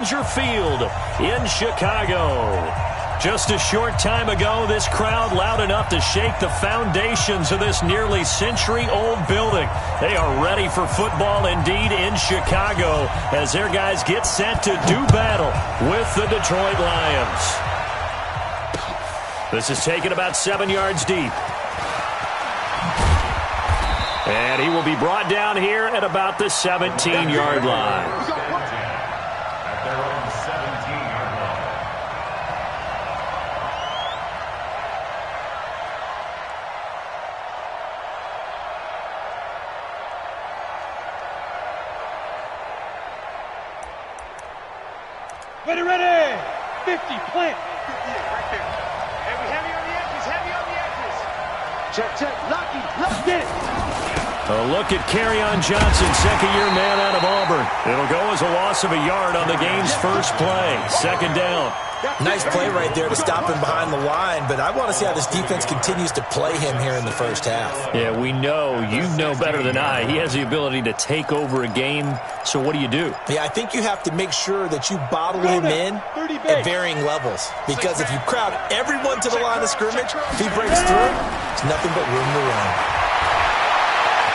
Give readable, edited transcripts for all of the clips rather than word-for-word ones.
Field in Chicago. Just a short time ago, this crowd loud enough to shake the foundations of this nearly century-old building. They are ready for football indeed in Chicago as their guys get set to do battle with the Detroit Lions. This is taken about 7 yards deep. And he will be brought down here at about the 17-yard line. Ready, 50, plant. 50, right there. Heavy on the edges. Check, lock it. A look at Kerryon Johnson, second-year man out of Auburn. It'll go as a loss of a yard on the game's first play. Second down. Nice play right there to stop him behind the line, but I want to see how this defense continues to play him here in the first half. Yeah, we know. You know better than I. He has the ability to take over a game, so what do? Yeah, I think you have to make sure that you bottle him in at varying levels, because if you crowd everyone to the line of scrimmage, if he breaks through, there's nothing but room to run.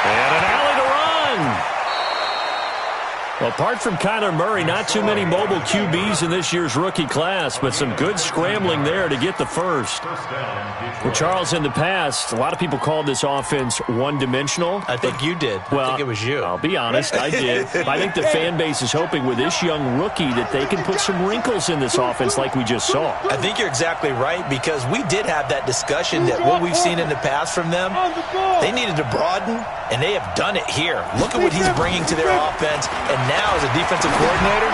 And an alley to run. Apart from Kyler Murray, not too many mobile QBs in this year's rookie class, but some good scrambling there to get the first. Well, Charles, in the past, a lot of people called this offense one-dimensional. I think you did. Well, I think it was you. I'll be honest, I did. I think the fan base is hoping with this young rookie that they can put some wrinkles in this offense like we just saw. I think you're exactly right, because we did have that discussion that what we've seen in the past from them, they needed to broaden, and they have done it here. Look at what he's bringing to their offense, and now as a defensive coordinator,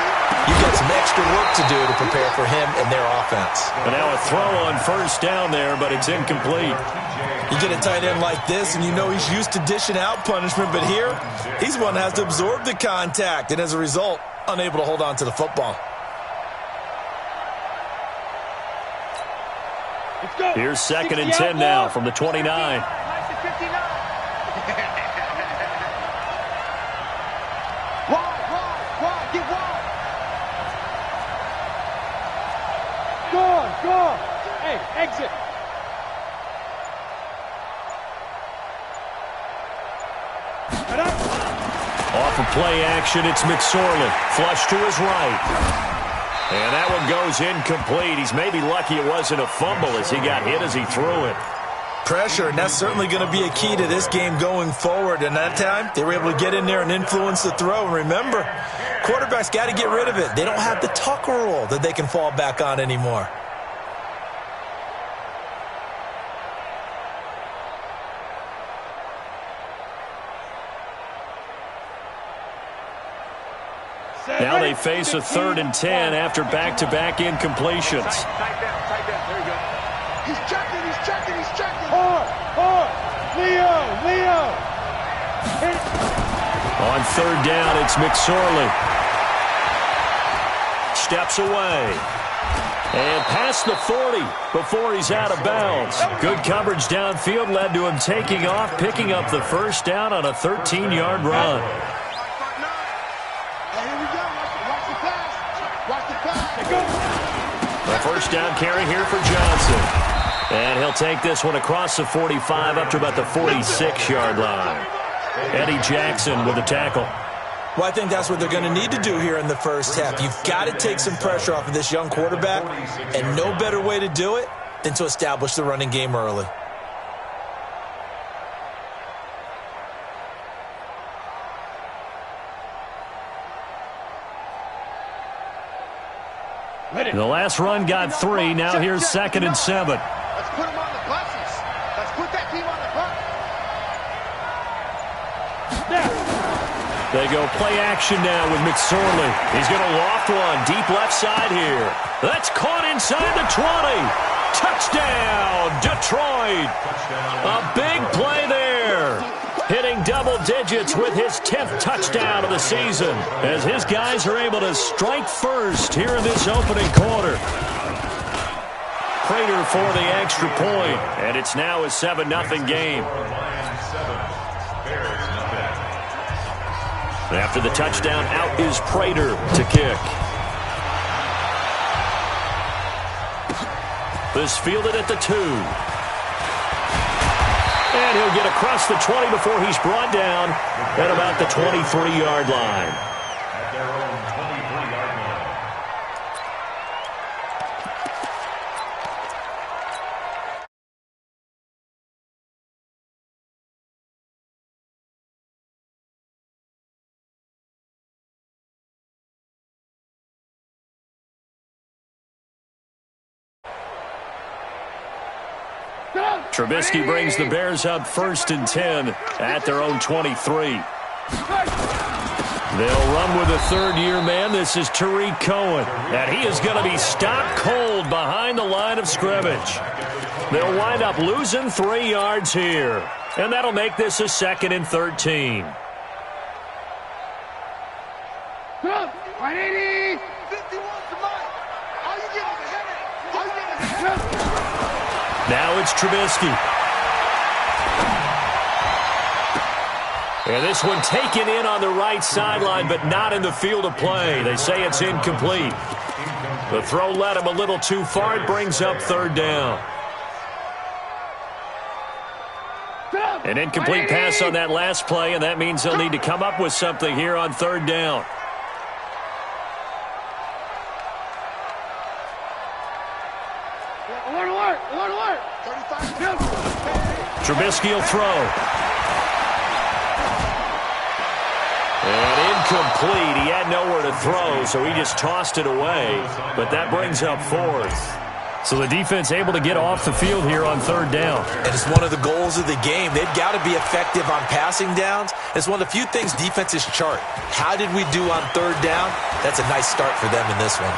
you've got some extra work to do to prepare for him and their offense. And now a throw on first down there, but it's incomplete. You get a tight end like this, and you know he's used to dishing out punishment, but here, he's one that has to absorb the contact, and as a result, unable to hold on to the football. Here's 2nd and 10 now from the 29. Go! Hey, exit! Off of play action, it's McSorley. Flush to his right. And that one goes incomplete. He's maybe lucky it wasn't a fumble as he got hit as he threw it. Pressure, and that's certainly going to be a key to this game going forward. And that time, they were able to get in there and influence the throw. And remember, quarterbacks got to get rid of it. They don't have the Tucker rule that they can fall back on anymore. Now they face a 3rd and 10 after back-to-back incompletions. Tight down. There you go. He's checking. Hard. Leo. On 3rd down, it's McSorley. Steps away. And past the 40 before he's out of bounds. Good coverage downfield led to him taking off, picking up the first down on a 13-yard run. A first down carry here for Johnson. And he'll take this one across the 45 up to about the 46-yard line. Eddie Jackson with a tackle. Well, I think that's what they're going to need to do here in the first half. You've got to take some pressure off of this young quarterback, and no better way to do it than to establish the running game early. The last run got 3. Now here's 2nd and 7. Let's put him on the buses. Let's put that team on the bus. They go play action now with McSorley. He's going to loft one deep left side here. That's caught inside the 20. Touchdown, Detroit. A big play there. Hitting double digits with his 10th touchdown of the season as his guys are able to strike first here in this opening quarter. Prater for the extra point, and it's now a 7-0 game. After the touchdown, out is Prater to kick. This fielded at the 2. And he'll get across the 20 before he's brought down at about the 23-yard line. At their own 23-yard line. Trubisky brings the Bears up 1st and 10 at their own 23. They'll run with a third-year man. This is Tariq Cohen. And he is going to be stopped cold behind the line of scrimmage. They'll wind up losing 3 yards here. And that'll make this a 2nd and 13. 180. 51's the mark. All you get is a headache. All you get is a headache. Now it's Trubisky. And this one taken in on the right sideline, but not in the field of play. They say it's incomplete. The throw led him a little too far. It brings up 3rd down. An incomplete pass on that last play, and that means they'll need to come up with something here on 3rd down. Trubisky will throw. And incomplete. He had nowhere to throw, so he just tossed it away. But that brings up 4th. So the defense able to get off the field here on 3rd down. And it's one of the goals of the game. They've got to be effective on passing downs. It's one of the few things defenses chart. How did we do on 3rd down? That's a nice start for them in this one.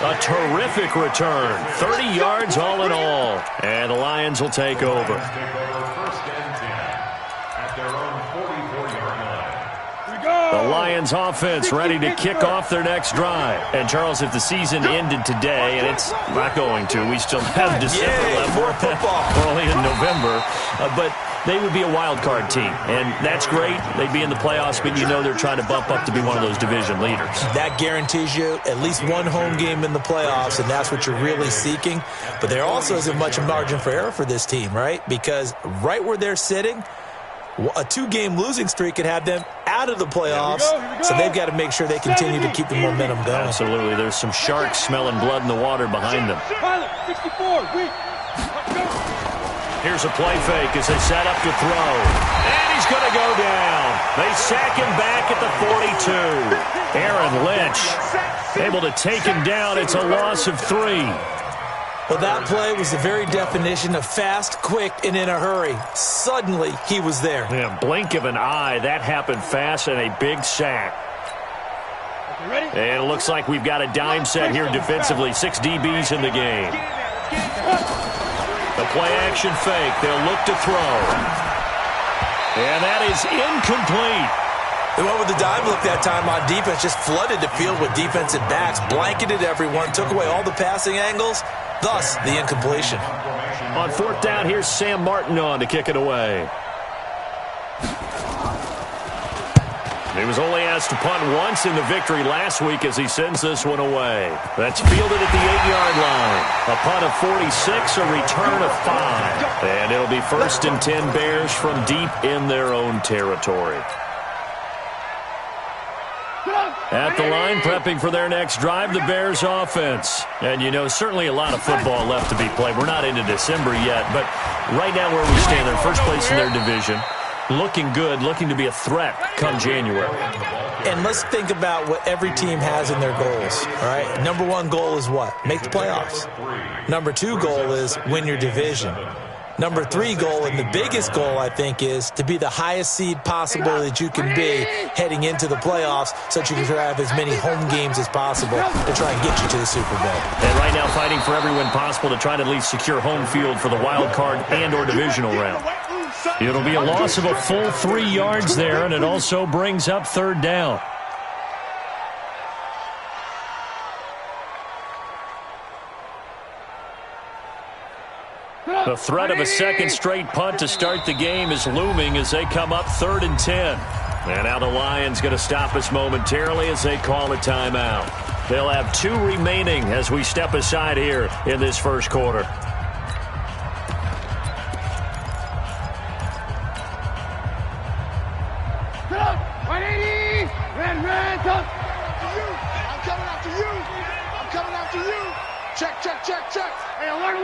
A terrific return. 30 yards all in all. And the Lions will take over. 1st and 10 at their own 44-yard line. The Lions offense ready to kick off their next drive. And Charles, if the season ended today, and it's not going to, we still have December left. More football. We're only in November. But they would be a wild card team. And that's great. They'd be in the playoffs, but you know they're trying to bump up to be one of those division leaders. That guarantees you at least one home game in the playoffs, and that's what you're really seeking. But there also isn't much margin for error for this team, right? Because right where they're sitting, a 2-game losing streak could have them out of the playoffs, so they've got to make sure they continue to keep the momentum going. Absolutely. There's some sharks smelling blood in the water behind them. 64. Here's a play fake as they set up to throw. And he's going to go down. They sack him back at the 42. Aaron Lynch able to take him down. It's a loss of 3. Well, that play was the very definition of fast, quick, and in a hurry. Suddenly, he was there. Yeah, blink of an eye. That happened fast and a big sack. And it looks like we've got a dime set here defensively. 6 DBs in the game. The play-action fake. They'll look to throw. And that is incomplete. They went with the dime look that time on defense. Just flooded the field with defensive backs. Blanketed everyone. Took away all the passing angles. Thus, the incompletion. On 4th down, here's Sam Martin on to kick it away. He was only asked to punt once in the victory last week as he sends this one away. That's fielded at the 8-yard line. A punt of 46, a return of 5. And it'll be 1st and 10 Bears from deep in their own territory. At the line, prepping for their next drive, the Bears offense. And, you know, certainly a lot of football left to be played. We're not into December yet, but right now where we stand, they're first place in their division. Looking good, looking to be a threat come January. And let's think about what every team has in their goals, all right? Number 1 goal is what? Make the playoffs. Number 2 goal is win your division. Number 3 goal, and the biggest goal, I think, is to be the highest seed possible that you can be heading into the playoffs so that you can have as many home games as possible to try and get you to the Super Bowl. And right now fighting for every win possible to try to at least secure home field for the wild card and or divisional round. It'll be a loss of a full 3 yards there, and it also brings up 3rd down. The threat of a second straight punt to start the game is looming as they come up 3rd and 10. And now the Lions going to stop us momentarily as they call a timeout. They'll have 2 remaining as we step aside here in this first quarter. Check. Hey, alert.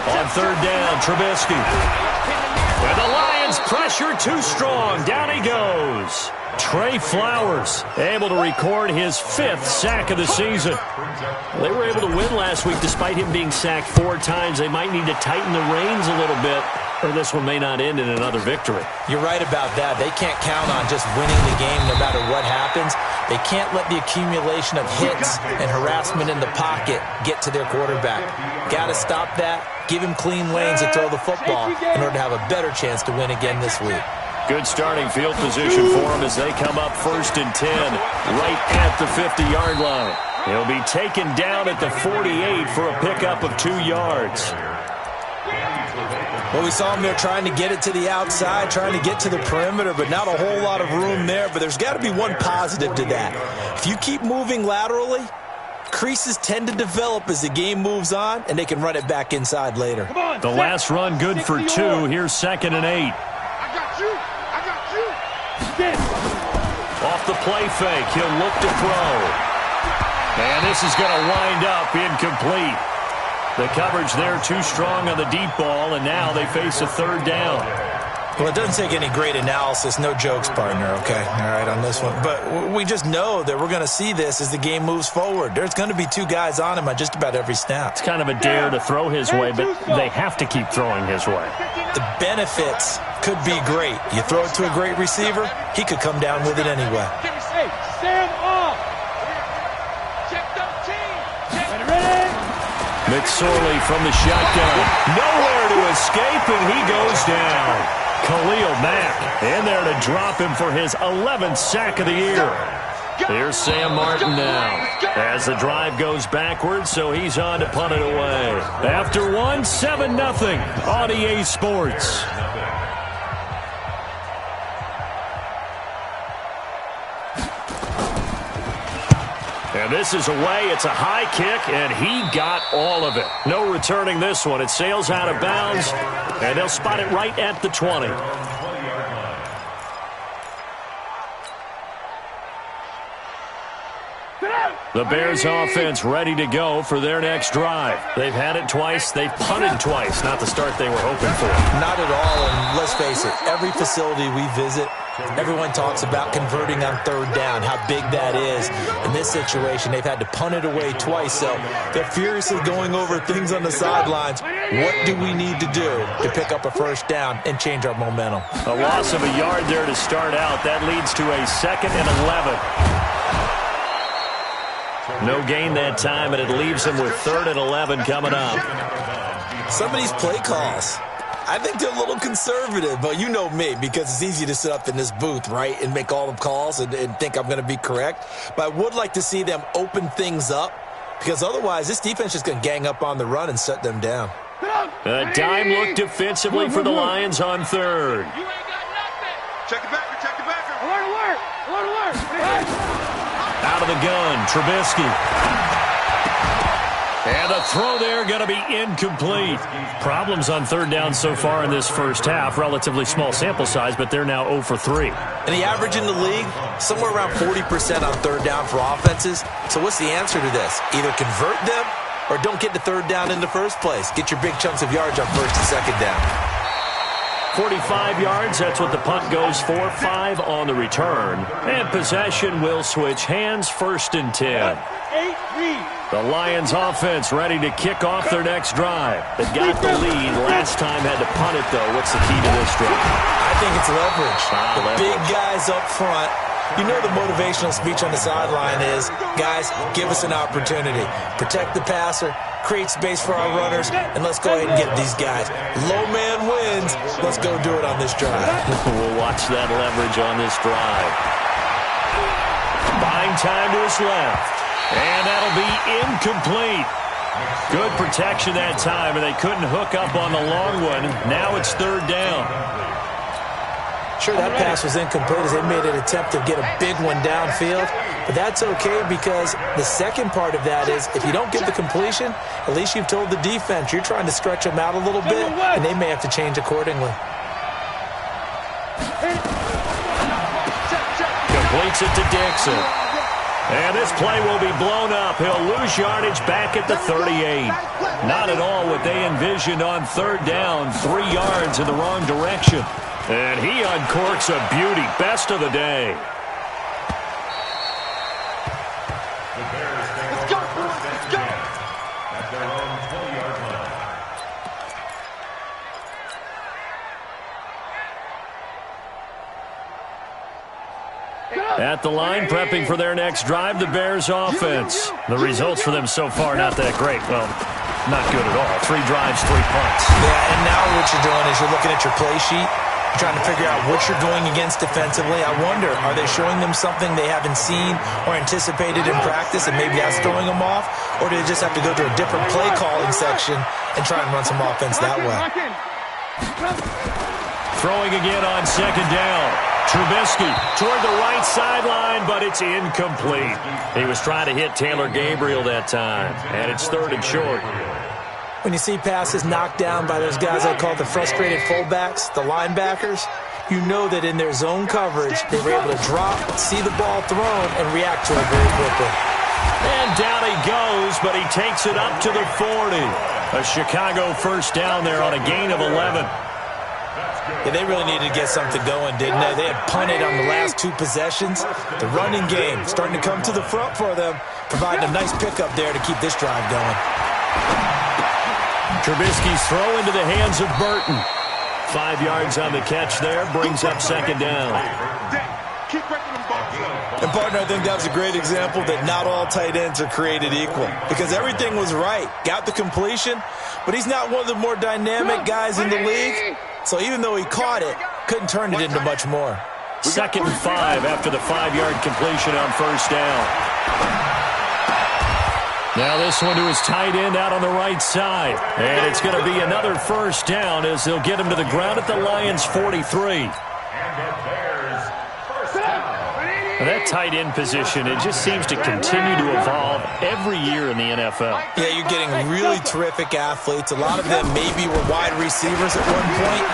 On third down, Trubisky. And the Lions pressure too strong. Down he goes. Trey Flowers able to record his 5th sack of the season. They were able to win last week despite him being sacked 4 times. They might need to tighten the reins a little bit, or this one may not end in another victory. You're right about that. They can't count on just winning the game no matter what happens. They can't let the accumulation of hits and harassment in the pocket get to their quarterback. Got to stop that. Give him clean lanes to throw the football in order to have a better chance to win again this week. Good starting field position for them as they come up 1st and 10, right at the 50-yard line. He'll be taken down at the 48 for a pickup of 2 yards. Well, we saw him there trying to get it to the outside, trying to get to the perimeter, but not a whole lot of room there. But there's got to be one positive to that. If you keep moving laterally, creases tend to develop as the game moves on, and they can run it back inside later. The last run good for 2. Here's 2nd and 8. I got you. Off the play fake, he'll look to throw. And this is going to wind up incomplete. The coverage there too strong on the deep ball, and now they face a 3rd down. Well, it doesn't take any great analysis. No jokes, partner, okay? All right, on this one. But we just know that we're going to see this as the game moves forward. There's going to be 2 guys on him on just about every snap. It's kind of a dare to throw his way, but they have to keep throwing his way. The benefits could be great. You throw it to a great receiver, he could come down with it anyway. Stand off. Check 13. Ready? McSorley from the shotgun. Nowhere to escape, and he goes down. Khalil Mack in there to drop him for his 11th sack of the year. Here's Sam Martin now as the drive goes backwards, so he's on to punt it away. After 1, 7-0 on EA Sports. And this is away. It's a high kick, and he got all of it. No returning this one. It sails out of bounds, and they'll spot it right at the 20. The Bears offense ready to go for their next drive. They've had it twice. They've punted twice. Not the start they were hoping for. Not at all, and let's face it, every facility we visit, everyone talks about converting on 3rd down, how big that is. In this situation, they've had to punt it away twice, so they're furiously going over things on the sidelines. What do we need to do to pick up a 1st down and change our momentum? A loss of a yard there to start out. That leads to a 2nd and 11. No gain that time, and it leaves them with 3rd and 11 coming up. Some of these play calls, I think they're a little conservative, but you know me, because it's easy to sit up in this booth, right, and make all the calls and think I'm going to be correct. But I would like to see them open things up, because otherwise this defense is going to gang up on the run and shut them down. A dime look defensively for the Lions on 3rd. Check it back. Alert. Out of the gun, Trubisky. And the throw there going to be incomplete. Problems on 3rd down so far in this first half. Relatively small sample size, but they're now 0 for 3. And the average in the league, somewhere around 40% on 3rd down for offenses. So what's the answer to this? Either convert them or don't get the 3rd down in the first place. Get your big chunks of yards on 1st and 2nd down. 45 yards, that's what the punt goes for. 5 on the return. And possession will switch hands, 1st and 10. The Lions offense ready to kick off their next drive. They got the lead. Last time had to punt it, though. What's the key to this drive? I think it's leverage. The leverage. Big guys up front. You know the motivational speech on the sideline is, guys, give us an opportunity. Protect the passer, create space for our runners, and let's go ahead and get these guys. Low man wins. Let's go do it on this drive. We'll watch that leverage on this drive. Buying time to his left. And that'll be incomplete. Good protection that time, and they couldn't hook up on the long one. Now it's 3rd down. Sure, that pass was incomplete as they made an attempt to get a big one downfield, but that's okay because the second part of that is if you don't get the completion, at least you've told the defense you're trying to stretch them out a little bit, and they may have to change accordingly. Completes it to Dixon. And this play will be blown up. He'll lose yardage back at the 38. Not at all what they envisioned on third down. 3 yards in the wrong direction. And he uncorks a beauty. Best of the day. Let's go, boys. Let's go. At their own 20-yard line. At the line, prepping for their next drive, the Bears offense. The results for them so far, not that great. Well, not good at all. 3 drives, 3 punts. Yeah, and now what you're doing is you're looking at your play sheet. You're trying to figure out what you're going against defensively. I wonder, are they showing them something they haven't seen or anticipated in practice, and maybe that's throwing them off? Or do they just have to go to a different play calling section and try and run some offense that way? Throwing again on second down. Trubisky toward the right sideline, but it's incomplete. He was trying to hit Taylor Gabriel that time, and it's 3rd and short. When you see passes knocked down by those guys I call the frustrated fullbacks, the linebackers, you know that in their zone coverage, they were able to drop, see the ball thrown, and react to it very quickly. And down he goes, but he takes it up to the 40. A Chicago first down there on a gain of 11. Yeah, they really needed to get something going, didn't they? They had punted on the last 2 possessions. The running game starting to come to the front for them, providing a nice pickup there to keep this drive going. Trubisky's throw into the hands of Burton. 5 yards on the catch there, brings up second down. Keep breaking them balls. And, partner, I think that was a great example that not all tight ends are created equal because everything was right. Got the completion, but he's not one of the more dynamic guys in the league. So even though he caught it, couldn't turn it into much more. 2nd and 5 after the 5-yard completion on first down. Now this one to his tight end out on the right side. And it's going to be another first down as they'll get him to the ground at the Lions' 43. That tight end position, it just seems to continue to evolve every year in the NFL. Yeah, you're getting really terrific athletes. A lot of them maybe were wide receivers at one point.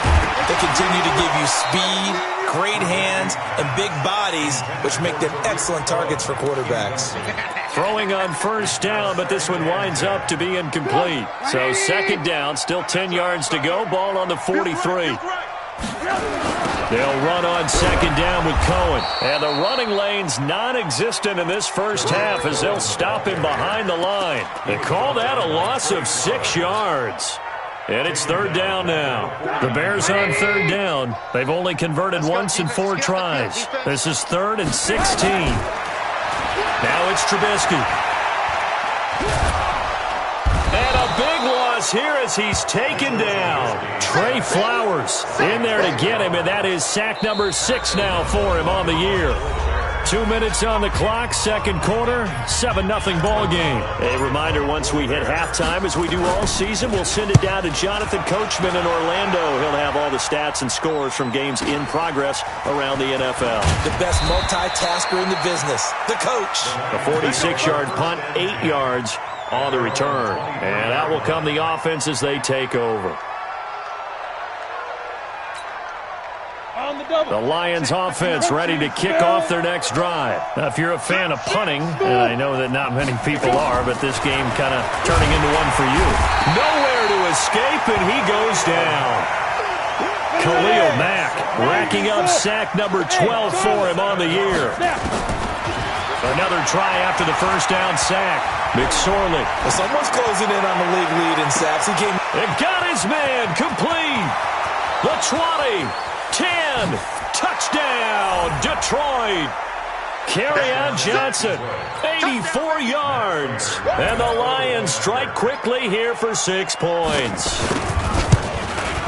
They continue to give you speed, great hands, and big bodies, which make them excellent targets for quarterbacks. Throwing on first down, but this one winds up to be incomplete. So second down, still 10 yards to go, ball on the 43. They'll run on second down with Cohen. And the running lane's non-existent in this first half as they'll stop him behind the line. They call that a loss of 6 yards. And it's third down now. The Bears on third down. They've only converted once in 4 tries. This is 3rd and 16. Now it's Trubisky. And a big loss here as he's taken down. Trey Flowers in there to get him, and that is sack number 6 now for him on the year. 2 minutes on the clock, second quarter, 7-0 ball game. A reminder, once we hit halftime, as we do all season, we'll send it down to Jonathan Coachman in Orlando. He'll have all the stats and scores from games in progress around the NFL. The best multitasker in the business, the coach. A 46-yard punt, 8 yards on the return. And that will come the offense as they take over. The Lions offense ready to kick off their next drive. Now, if you're a fan of punting, and I know that not many people are, but this game kind of turning into one for you. Nowhere to escape, and he goes down. Khalil Mack racking up sack number 12 for him on the year. Another try after the first down sack. McSorley. Well, someone's closing in on the league lead in sacks. He came. They've got his man complete. The 20. 10, touchdown, Detroit. Kerryon Johnson, 84 yards. And the Lions strike quickly here for 6 points.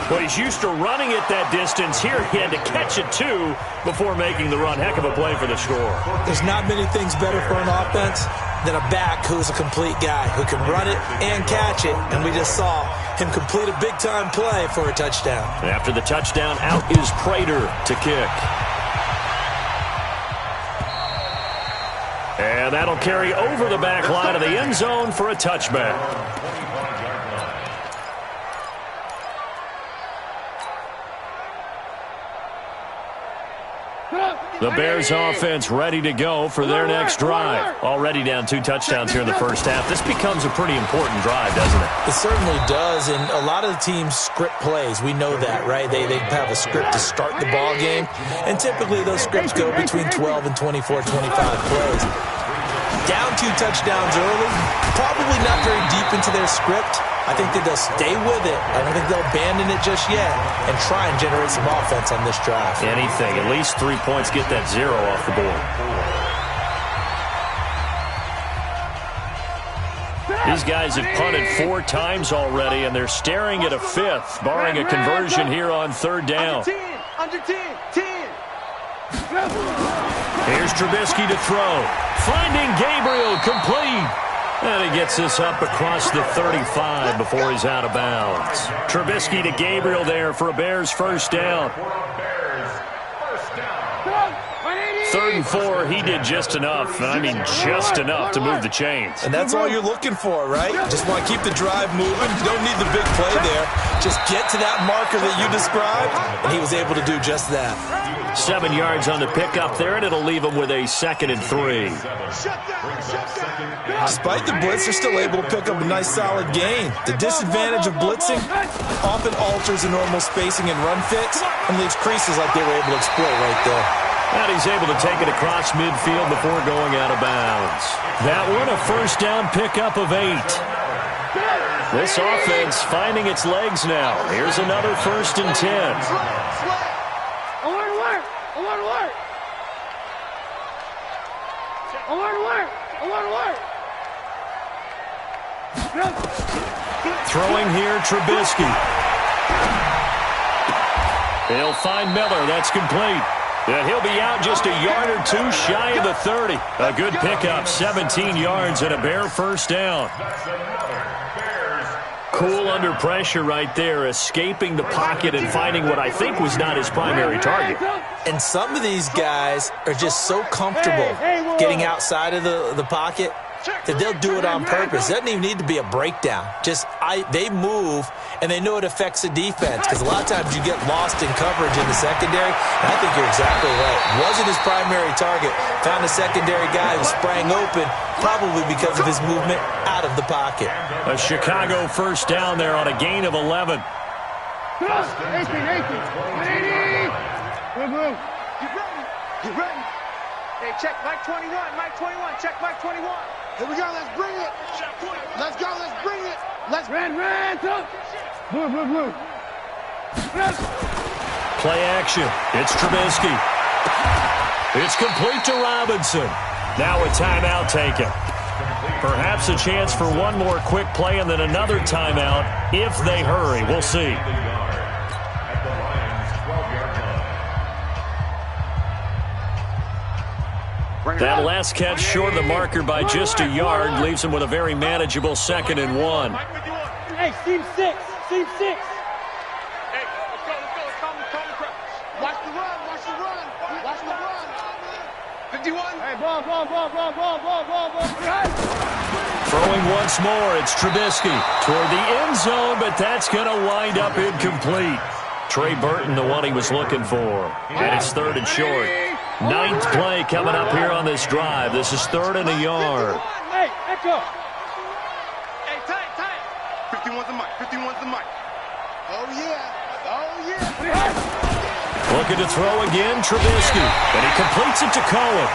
Well, he's used to running it that distance. Here he had to catch it, too, before making the run. Heck of a play for the score. There's not many things better for an offense than a back who's a complete guy, who can run it and catch it. And we just saw him complete a big-time play for a touchdown. After the touchdown, out is Prater to kick. And that'll carry over the back line of the end zone for a touchback. The Bears offense ready to go for their next drive. Already down 2 touchdowns here in the first half. This becomes a pretty important drive, doesn't it? It certainly does, and a lot of the teams script plays. We know that, right? They have a script to start the ball game, and typically those scripts go between 12 and 24, 25 plays. Down 2 touchdowns early, probably not very deep into their script. I think that they'll stay with it. I don't think they'll abandon it just yet and try and generate some offense on this drive. Anything. At least 3 points. Get that 0 off the board. These guys have punted 4 times already, and they're staring at a 5th, barring a conversion here on 3rd down. Under 10. Here's Trubisky to throw. Finding Gabriel, complete. And he gets this up across the 35 before he's out of bounds. Trubisky to Gabriel there for a Bears first down. 3rd and 4, he did just enough. I mean, just enough to move the chains. And that's all you're looking for, right? Just want to keep the drive moving. You don't need the big play there. Just get to that marker that you described, and he was able to do just that. 7 yards on the pickup there, and it'll leave him with a 2nd and 3. Despite the blitz, they're still able to pick up a nice, solid gain. The disadvantage of blitzing often alters the normal spacing and run fits and leaves creases like they were able to exploit right there. And he's able to take it across midfield before going out of bounds. That one, a first down pickup of 8. This offense finding its legs now. Here's another 1st and 10. I want to work. Throwing here, Trubisky. He'll find Miller. That's complete. And he'll be out just a yard or 2 shy of the 30. A good pickup, 17 yards and a Bear first down. Cool under pressure right there, escaping the pocket and finding what I think was not his primary target. And some of these guys are just so comfortable getting outside of the pocket that they'll do it on purpose. It doesn't even need to be a breakdown. They move, and they know it affects the defense, because a lot of times you get lost in coverage in the secondary, and I think you're exactly right. Wasn't his primary target. Found a secondary guy who sprang open, probably because of his movement out of the pocket. A Chicago first down there on a gain of 11. 18. Get ready. Hey, check Mike 21. Check Mike 21. Here we go. Let's bring it. Let's go. Let's bring it. Let's run. Blue. Play action. It's Trubisky. It's complete to Robinson. Now a timeout taken. Perhaps a chance for one more quick play and then another timeout if they hurry. We'll see. That last catch short of the marker by just a yard leaves him with a very manageable 2nd and 1. Hey, team 6. Hey, let's go. Calm the press. Watch the run. 51. Hey, ball. Throwing once more, it's Trubisky toward the end zone, but that's going to wind up incomplete. Trey Burton, the one he was looking for. And it's 3rd and short. 9th play coming up here on this drive. This is 3rd and a yard. Hey, echo. Hey, tight. 51's the mic. Oh, yeah. Looking to throw again, Trubisky. And he completes it to Cohen.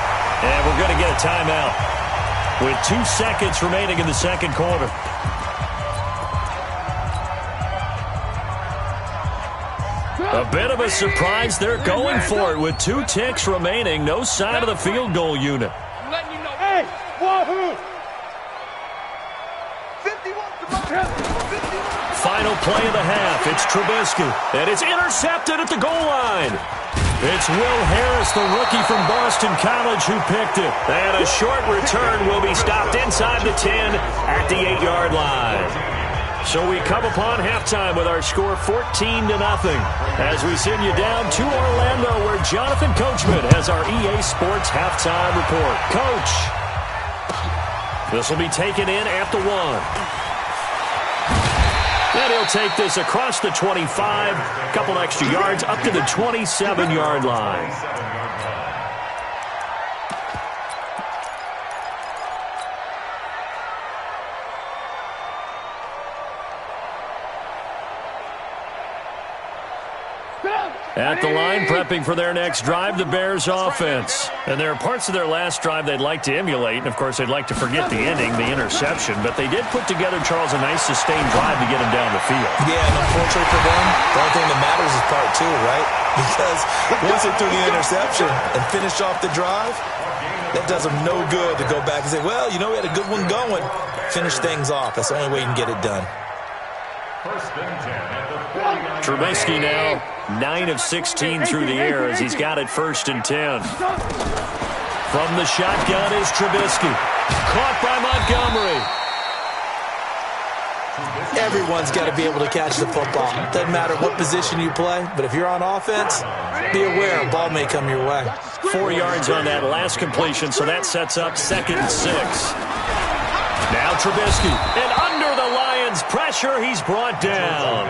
And we're going to get a timeout with 2 seconds remaining in the second quarter. A bit of a surprise. They're going for it with 2 ticks remaining. No sign of the field goal unit. I'm letting you know. Hey, wahoo! 51. Final play of the half. It's Trubisky. And it's intercepted at the goal line. It's Will Harris, the rookie from Boston College, who picked it. And a short return will be stopped inside the 10 at the 8-yard line. So we come upon halftime with our score 14-0 as we send you down to Orlando, where Jonathan Coachman has our EA Sports halftime report. Coach, this will be taken in at the 1. And he'll take this across the 25, a couple extra yards, up to the 27-yard line. At the line, prepping for their next drive, the Bears offense. And there are parts of their last drive they'd like to emulate. And, of course, they'd like to forget the ending, the interception. But they did put together, Charles, a nice sustained drive to get them down the field. Yeah, and unfortunately for them, the only thing that matters is part 2, right? Because once they threw the interception and finished off the drive, that does them no good to go back and say, well, you know, we had a good one going. Finish things off. That's the only way you can get it done. Trubisky now 9 of 16 through the air as he's got it 1st and 10. From the shotgun is Trubisky. Caught by Montgomery. Everyone's got to be able to catch the football. Doesn't matter what position you play, but if you're on offense, be aware a ball may come your way. 4 yards on that last completion, so that sets up 2nd and 6. Now Trubisky, and under the Lions' pressure, he's brought down.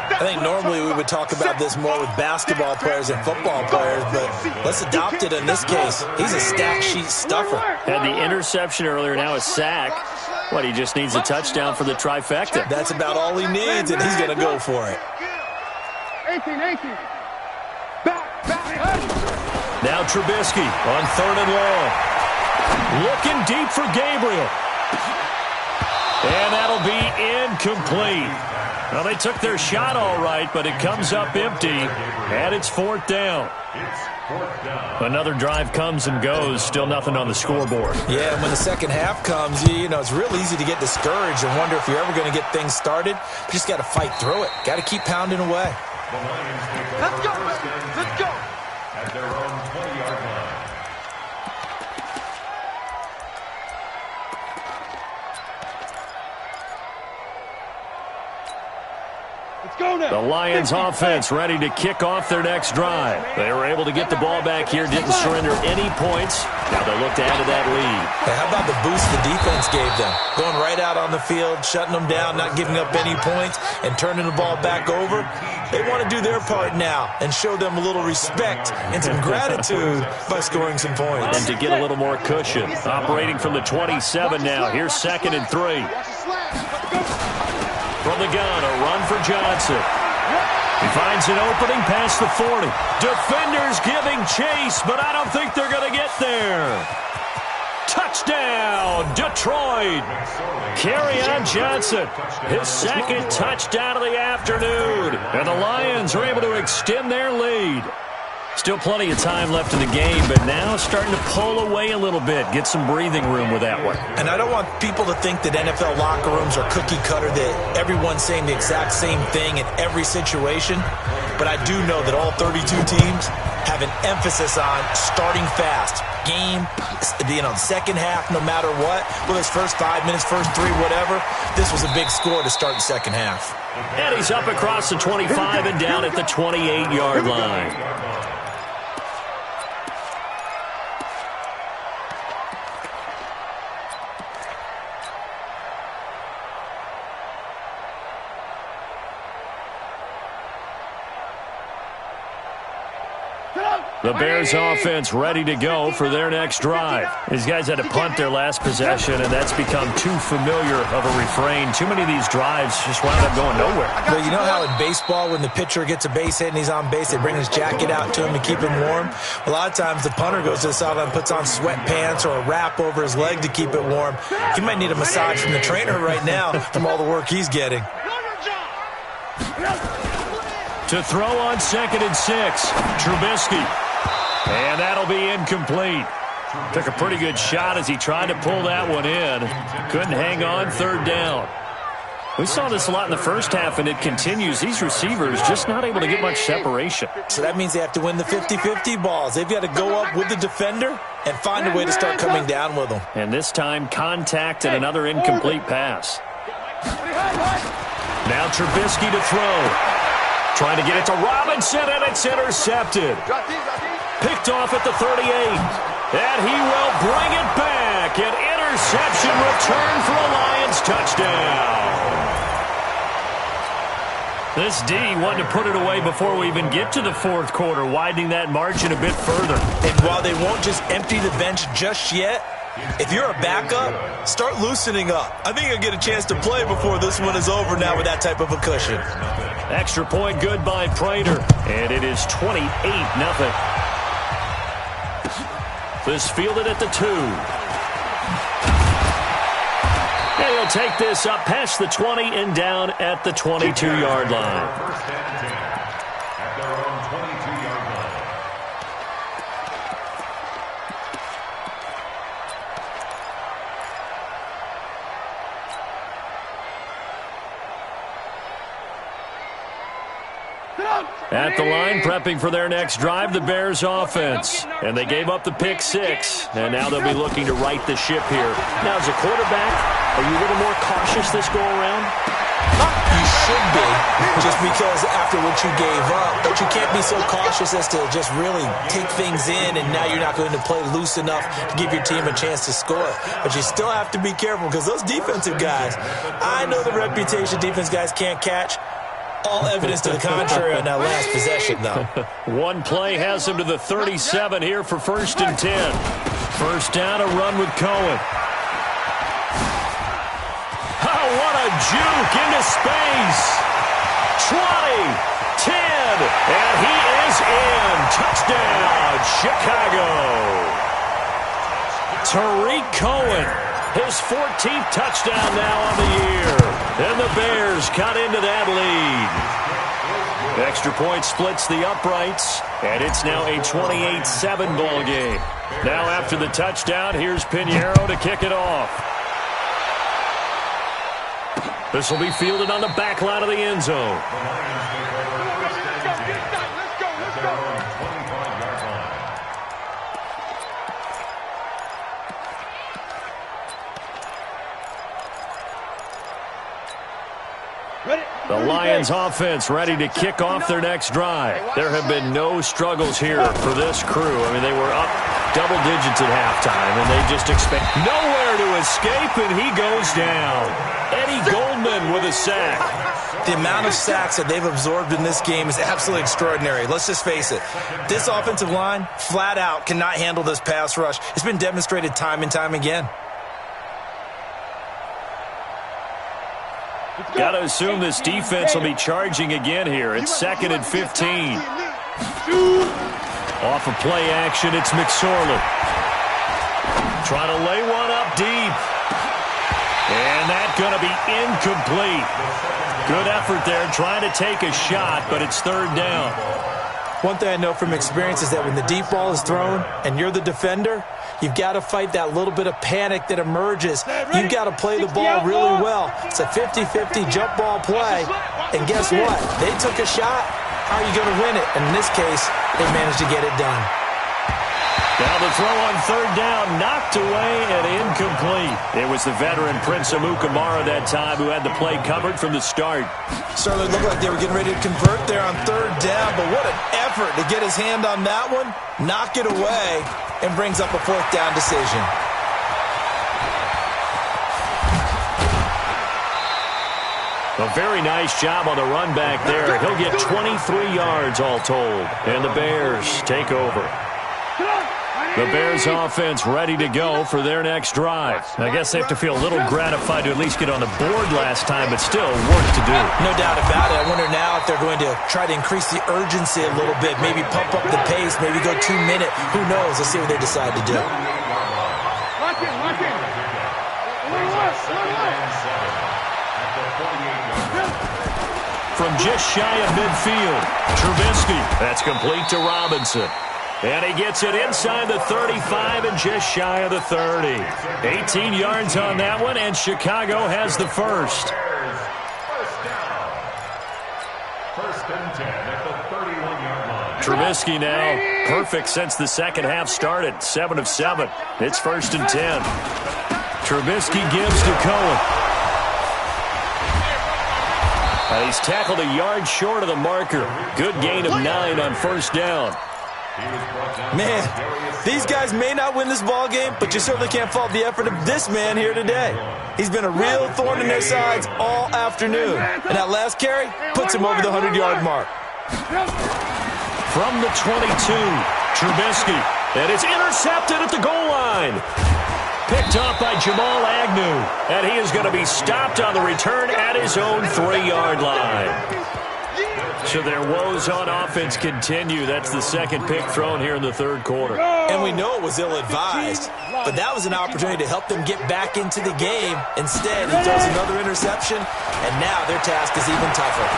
I think normally we would talk about this more with basketball players and football players, but let's adopt it in this case. He's a stat sheet stuffer. Had the interception earlier, now a sack. What, he just needs a touchdown for the trifecta. That's about all he needs, and he's going to go for it. 18. Now Trubisky on 3rd and long. Looking deep for Gabriel. And that'll be incomplete. Well, they took their shot all right, but it comes up empty, and it's 4th down. Another drive comes and goes, still nothing on the scoreboard. Yeah, and when the second half comes, you know, it's real easy to get discouraged and wonder if you're ever going to get things started. You just got to fight through it. Got to keep pounding away. Let's go. At their own 20-yard line. The Lions offense ready to kick off their next drive. They were able to get the ball back here, didn't surrender any points. Now they look to add to that lead. Hey, how about the boost the defense gave them? Going right out on the field, shutting them down, not giving up any points, and turning the ball back over. They want to do their part now and show them a little respect and some gratitude by scoring some points. And to get a little more cushion. Operating from the 27 now. Here's 2nd and 3. From the gun, a run for Johnson. He finds an opening past the 40. Defenders giving chase, but I don't think they're going to get there. Touchdown, Detroit. Kerryon Johnson, his 2nd touchdown of the afternoon. And the Lions are able to extend their lead. Still plenty of time left in the game, but now starting to pull away a little bit, get some breathing room with that one. And I don't want people to think that NFL locker rooms are cookie cutter, that everyone's saying the exact same thing in every situation. But I do know that all 32 teams have an emphasis on starting fast. Game, second half, no matter what. Whether it's first 5 minutes, first 3, whatever. This was a big score to start the second half. And he's up across the 25 and down at the 28-yard line. The Bears offense ready to go for their next drive. These guys had to punt their last possession, and that's become too familiar of a refrain. Too many of these drives just wound up going nowhere. But you know how in baseball, when the pitcher gets a base hit and he's on base, they bring his jacket out to him to keep him warm? A lot of times the punter goes to the sideline and puts on sweatpants or a wrap over his leg to keep it warm. He might need a massage from the trainer right now from all the work he's getting. To throw on 2nd and 6, Trubisky. And that'll be incomplete. Took a pretty good shot as he tried to pull that one in. Couldn't hang on 3rd down. We saw this a lot in the first half, and it continues. These receivers just not able to get much separation. So that means they have to win the 50-50 balls. They've got to go up with the defender and find a way to start coming down with them. And this time, contact and another incomplete pass. Now Trubisky to throw. Trying to get it to Robinson, and it's intercepted. Picked off at the 38. And he will bring it back. An interception return for a Lions touchdown. This D wanted to put it away before we even get to the fourth quarter, widening that margin a bit further. And while they won't just empty the bench just yet, if you're a backup, start loosening up. I think you'll get a chance to play before this one is over now with that type of a cushion. Extra point good by Prater, and it is 28-0. This fielded at the 2. And he'll take this up past the 20 and down at the 22-yard line. First and 10 at their own 22-yard line. At the line, prepping for their next drive, the Bears offense. And they gave up the pick 6, and now they'll be looking to right the ship here. Now, as a quarterback, are you a little more cautious this go-around? You should be, just because after what you gave up, but you can't be so cautious as to just really take things in, and now you're not going to play loose enough to give your team a chance to score. But you still have to be careful, because those defensive guys, I know the reputation defense guys can't catch. All evidence to the contrary on that last possession, though. One play has him to the 37 here for 1st and 10. First down, a run with Cohen. Oh, what a juke into space. 20, 10, and he is in. Touchdown, Chicago. Tariq Cohen, his 14th touchdown now on the year. And the Bears cut into that lead. Extra point splits the uprights, and it's now a 28-7 ball game. Now after the touchdown, here's Pinheiro to kick it off. This will be fielded on the back line of the end zone. The Lions offense ready to kick off their next drive. There have been no struggles here for this crew. I mean, they were up double digits at halftime, and they just expect nowhere to escape, and he goes down. Eddie Goldman with a sack. The amount of sacks that they've absorbed in this game is absolutely extraordinary. Let's just face it. This offensive line, flat out, cannot handle this pass rush. It's been demonstrated time and time again. Got to assume this defense will be charging again here. It's 2nd and 15. Off of play action, it's McSorley. Trying to lay one up deep. And that's going to be incomplete. Good effort there, trying to take a shot, but it's 3rd down. One thing I know from experience is that when the deep ball is thrown and you're the defender, you've got to fight that little bit of panic that emerges. You've got to play the ball really well. It's a 50-50 jump ball play. And guess what? They took a shot. How are you going to win it? And in this case, they managed to get it done. Now the throw on 3rd down, knocked away and incomplete. It was the veteran Prince Amukamara that time who had the play covered from the start. Certainly looked like they were getting ready to convert there on 3rd down, but what an effort to get his hand on that one, knock it away, and brings up a 4th down decision. A very nice job on the run back there. He'll get 23 yards all told, and the Bears take over. The Bears offense ready to go for their next drive. I guess they have to feel a little gratified to at least get on the board last time, but still work to do. No doubt about it. I wonder now if they're going to try to increase the urgency a little bit, maybe pump up the pace, maybe go 2 minute. Who knows? Let's see what they decide to do. Lock in, lock in. From just shy of midfield, Trubisky. That's complete to Robinson. And he gets it inside the 35 and just shy of the 30. 18 yards on that one, and Chicago has the first. Trubisky now, perfect since the second half started. 7 of 7. It's 1st and 10. Trubisky gives to Cohen. And he's tackled a yard short of the marker. Good gain of 9 on 1st down. Man, these guys may not win this ball game, but you certainly can't fault the effort of this man here today. He's been a real thorn in their sides all afternoon. And that last carry puts him over the 100-yard mark. From the 22, Trubisky. And it's intercepted at the goal line. Picked off by Jamal Agnew. And he is going to be stopped on the return at his own 3-yard line. So their woes on offense continue. That's the second pick thrown here in the third quarter. And we know it was ill-advised, but that was an opportunity to help them get back into the game. Instead, he throws another interception, and now their task is even tougher.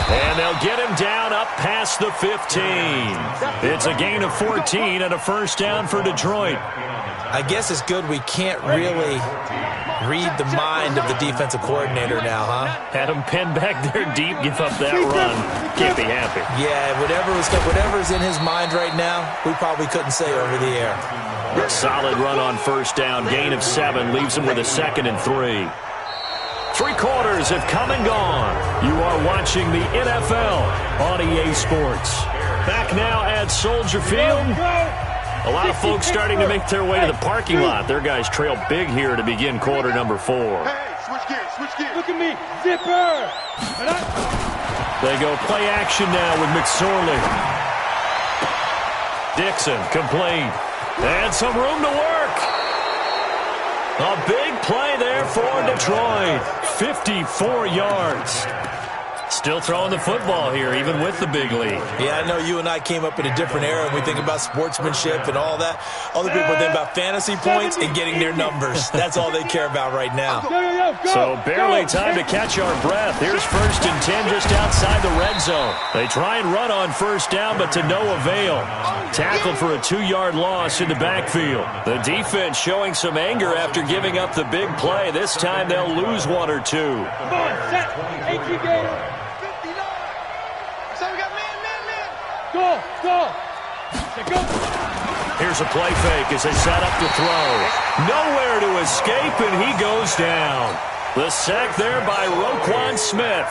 And they'll get him down up past the 15. It's a gain of 14 and a 1st down for Detroit. I guess it's good we can't really read the mind of the defensive coordinator now, huh? Had him pinned back there deep, give up that run. Can't be happy. Yeah, whatever's in his mind right now, we probably couldn't say over the air. A solid run on 1st down. Gain of 7 leaves him with a 2nd and 3. 3 quarters have come and gone. You are watching the NFL on EA Sports. Back now at Soldier Field. A lot of folks starting to make their way to the parking lot. Their guys trail big here to begin quarter number 4. Hey, switch gears. Look at me, zipper. They go play action now with McSorley. Dixon complete. And some room to work. A big play there for Detroit. 54 yards. Still throwing the football here, even with the big lead. Yeah, I know you and I came up in a different era, and we think about sportsmanship and all that. Other people think about fantasy points and getting their numbers. That's all they care about right now. So barely time to catch our breath. Here's 1st and 10 just outside the red zone. They try and run on 1st down, but to no avail. Tackled for a 2-yard loss in the backfield. The defense showing some anger after giving up the big play. This time they'll lose 1 or 2. Come on, set. HG Gator. Go. Here's a play fake as they set up to throw. Nowhere to escape, and he goes down. The sack there by Roquan Smith.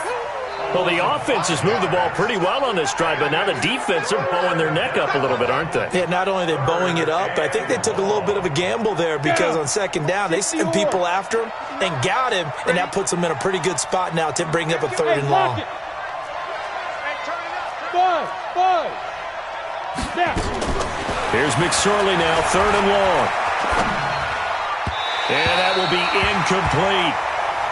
Well, the offense has moved the ball pretty well on this drive, but now the defense are bowing their neck up a little bit, aren't they? Yeah, not only are they bowing it up, but I think they took a little bit of a gamble there because on 2nd down, they sent people after him and got him, and that puts them in a pretty good spot now to bring up a 3rd and long. Five. Here's McSorley now, 3rd and long. And that will be incomplete.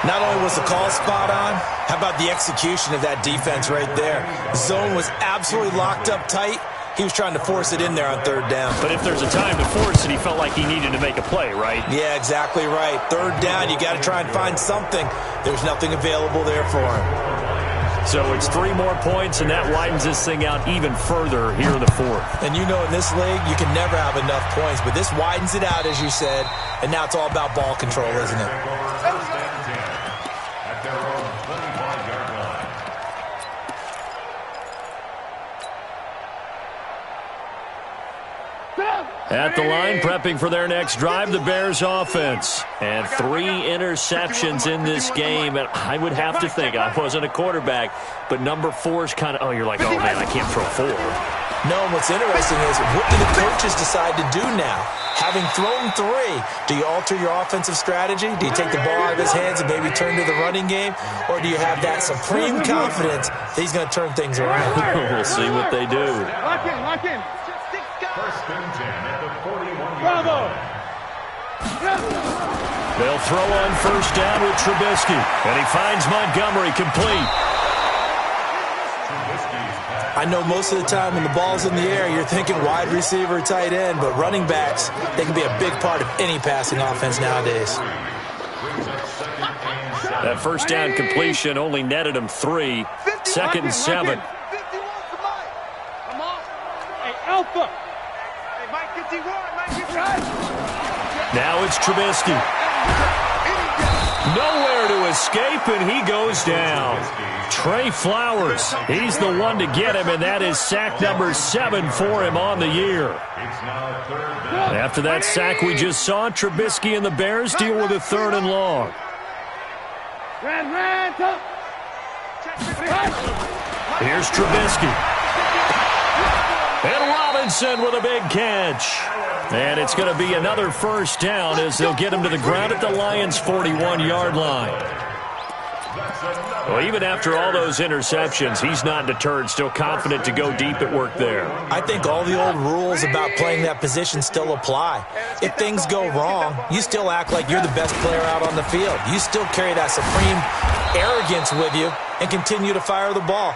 Not only was the call spot on, how about the execution of that defense right there? Zone was absolutely locked up tight. He was trying to force it in there on 3rd down. But if there's a time to force it, he felt like he needed to make a play, right? Yeah, exactly right. 3rd down, you got to try and find something. There's nothing available there for him. So it's 3 more points, and that widens this thing out even further here in the 4th. And you know in this league, you can never have enough points, but this widens it out, as you said, and now it's all about ball control, isn't it? At their own 25-yard line. At the line, prepping for their next drive, the Bears offense. And 3 interceptions in this game. And I would have to think, I wasn't a quarterback, but number 4 is kind of, you're like, oh, man, I can't throw 4. No, and what's interesting is, what do the coaches decide to do now? Having thrown 3, do you alter your offensive strategy? Do you take the ball out of his hands and maybe turn to the running game? Or do you have that supreme confidence that he's going to turn things around? We'll see what they do. Lock in. 1st and 10 at the 41-yard Bravo. line. They'll throw on 1st down with Trubisky. And he finds Montgomery complete. I know most of the time when the ball's in the air, you're thinking wide receiver, tight end, but running backs, they can be a big part of any passing offense nowadays. That 1st down completion only netted him 3. 2nd and 7. Come on. Hey, Alpha. Hey, Mike, get Mike, get Now it's Trubisky. Nowhere there to escape, and he goes down. Trey Flowers, he's the one to get him, and that is sack number 7 for him on the year. After that sack we just saw, Trubisky and the Bears deal with a 3rd and long. Here's Trubisky. And Robinson with a big catch. And it's going to be another 1st down as they'll get him to the ground at the Lions' 41-yard line. Well, even after all those interceptions, he's not deterred, still confident to go deep at work there. I think all the old rules about playing that position still apply. If things go wrong, you still act like you're the best player out on the field. You still carry that supreme arrogance with you and continue to fire the ball.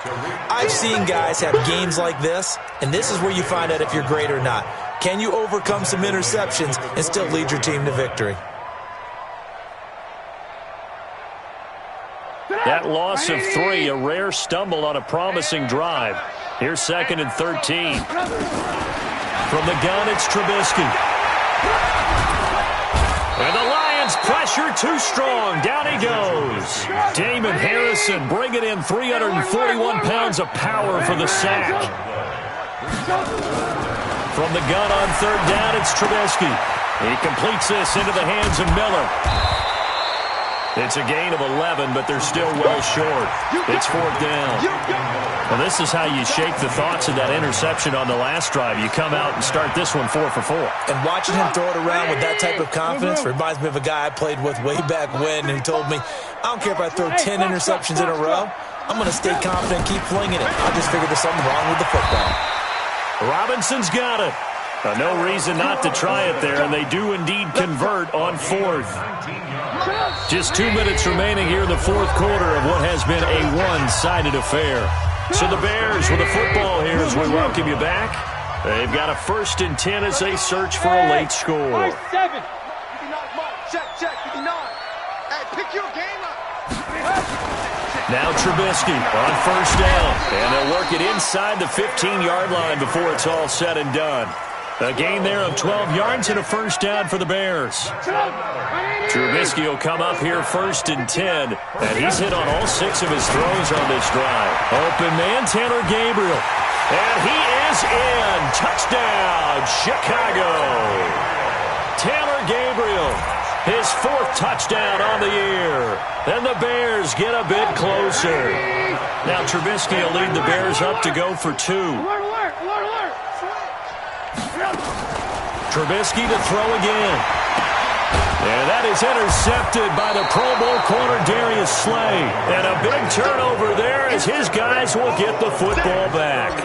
I've seen guys have games like this, and this is where you find out if you're great or not. Can you overcome some interceptions and still lead your team to victory? That loss of 3, a rare stumble on a promising drive. Here's 2nd and 13. From the gun, it's Trubisky. And the Lions pressure too strong. Down he goes. Damon Harrison bringing in 341 pounds of power for the sack. From the gun on 3rd down, it's Trubisky. He completes this into the hands of Miller. It's a gain of 11, but they're still well short. It's 4th down. Well, this is how you shake the thoughts of that interception on the last drive. You come out and start this one 4 for 4. And watching him throw it around with that type of confidence reminds me of a guy I played with way back when who told me, I don't care if I throw 10 interceptions in a row, I'm going to stay confident and keep flinging it. I just figured there's something wrong with the football. Robinson's got it. No reason not to try it there, and they do indeed convert on 4th. Just 2 minutes remaining here in the 4th quarter of what has been a one-sided affair. So the Bears with the football here as we welcome you back. They've got a 1st and 10 as they search for a late score. 7. Check, 59. Hey, pick your game up. Now Trubisky on 1st down, and they'll work it inside the 15-yard line before it's all said and done. A gain there of 12 yards and a 1st down for the Bears. Trubisky will come up here 1st and 10, and he's hit on all 6 of his throws on this drive. Open man, Taylor Gabriel. And he is in. Touchdown, Chicago. Taylor Gabriel, his 4th touchdown on the year. And the Bears get a bit closer. Now Trubisky will lead the Bears up to go for 2. Trubisky to throw again. And that is intercepted by the Pro Bowl corner Darius Slay. And a big turnover there as his guys will get the football back.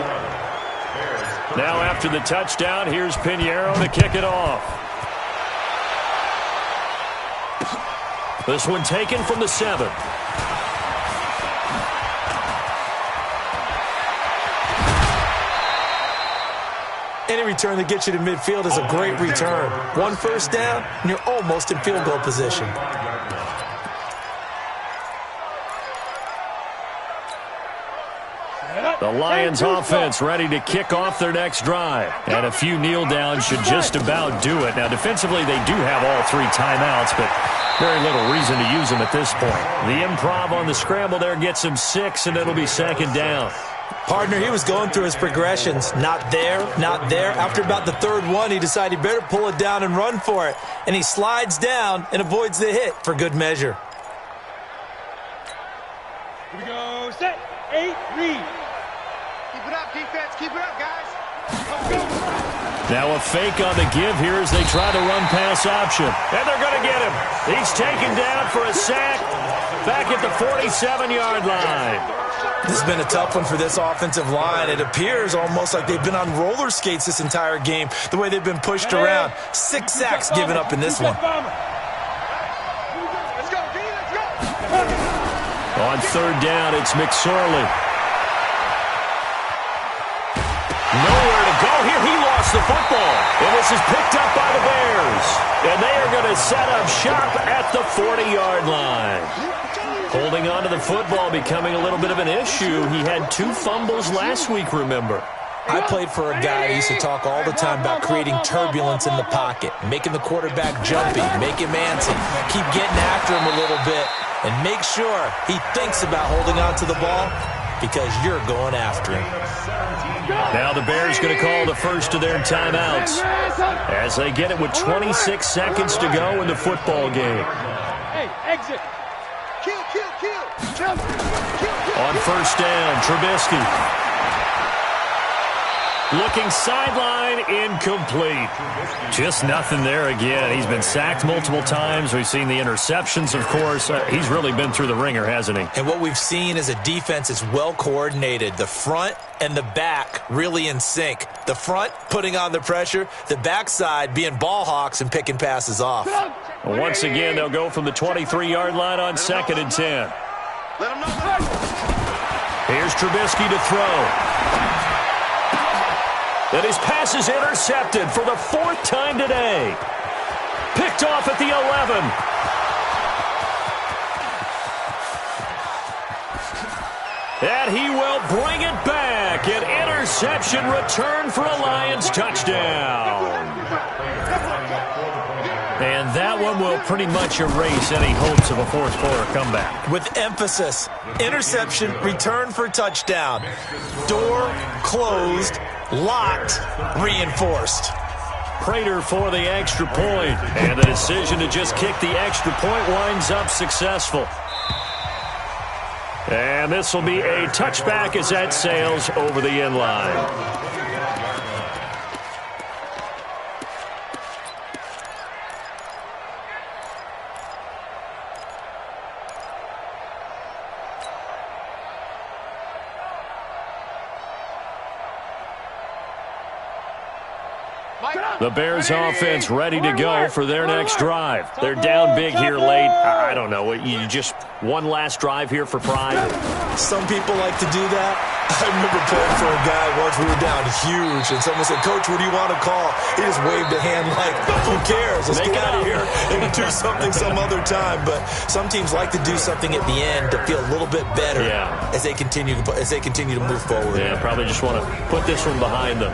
Now after the touchdown, here's Pinheiro to kick it off. This one taken from the 7. Any return that gets you to midfield is a great return. 1 1st down, and you're almost in field goal position. The Lions offense ready to kick off their next drive. And a few kneel downs should just about do it. Now defensively they do have all 3 timeouts, but very little reason to use them at this point. The improv on the scramble there gets him 6, and it'll be 2nd down. Partner, he was going through his progressions. Not there, not there. After about the 3rd one, he decided he better pull it down and run for it. And he slides down and avoids the hit for good measure. Here we go. Set. 8, read. Keep it up, defense. Keep it up, guys. Now a fake on the give here as they try to run pass option. And they're going to get him. He's taken down for a sack back at the 47-yard line. This has been a tough one for this offensive line. It appears almost like they've been on roller skates this entire game, the way they've been pushed around. 6 sacks given up in this one. Let's go, D. Let's go. On 3rd down, it's McSorley. Nowhere to go here. He lost the football. And this is picked up by the Bears. And they are going to set up shop at the 40-yard line. Holding on to the football becoming a little bit of an issue. He had 2 fumbles last week, remember. I played for a guy that used to talk all the time about creating turbulence in the pocket, making the quarterback jumpy, make him antsy, keep getting after him a little bit. And make sure he thinks about holding on to the ball because you're going after him. Now the Bears going to call the first of their timeouts as they get it with 26 seconds to go in the football game. Hey, exit. Kill. On first down, Trubisky. Looking sideline, incomplete. Just nothing there again. He's been sacked multiple times. We've seen the interceptions, of course. He's really been through the ringer, hasn't he? And what we've seen is a defense that's well coordinated. The front and the back really in sync. The front putting on the pressure. The backside being ball hawks and picking passes off. Once again, they'll go from the 23-yard line on 2nd and 10. Here's Trubisky to throw. And his pass is intercepted for the 4th time today. Picked off at the 11. And he will bring it back. An interception return for a Lions touchdown. And that one will pretty much erase any hopes of a fourth quarter comeback. With emphasis, interception, return for touchdown. Door closed, locked, reinforced. Prater for the extra point. And the decision to just kick the extra point winds up successful. And this will be a touchback as that sails over the end line. The Bears offense ready to go for their next drive. They're down big here late. I don't know. You just one last drive here for pride? Some people like to do that. I remember playing for a guy once. We were down huge, and someone said, "Coach, what do you want to call?" He just waved a hand like, "Who cares? Let's get out of here and do something some other time." But some teams like to do something at the end to feel a little bit better as they continue to move forward. Yeah, probably just want to put this one behind them.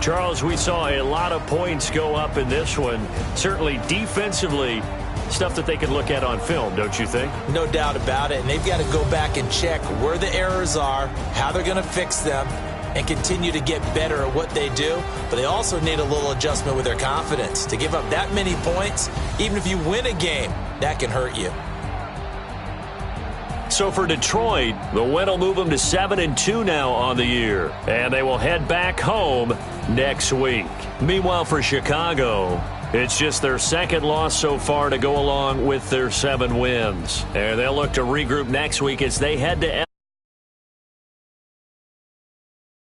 Charles, we saw a lot of points go up in this one. Certainly defensively, stuff that they can look at on film, don't you think? No doubt about it. And they've got to go back and check where the errors are, how they're going to fix them, and continue to get better at what they do. But they also need a little adjustment with their confidence. To give up that many points, even if you win a game, that can hurt you. So for Detroit, the win will move them to 7-2 now on the year. And they will head back home next week. Meanwhile, for Chicago, it's just their second loss so far to go along with their 7 wins. And they'll look to regroup next week as they head to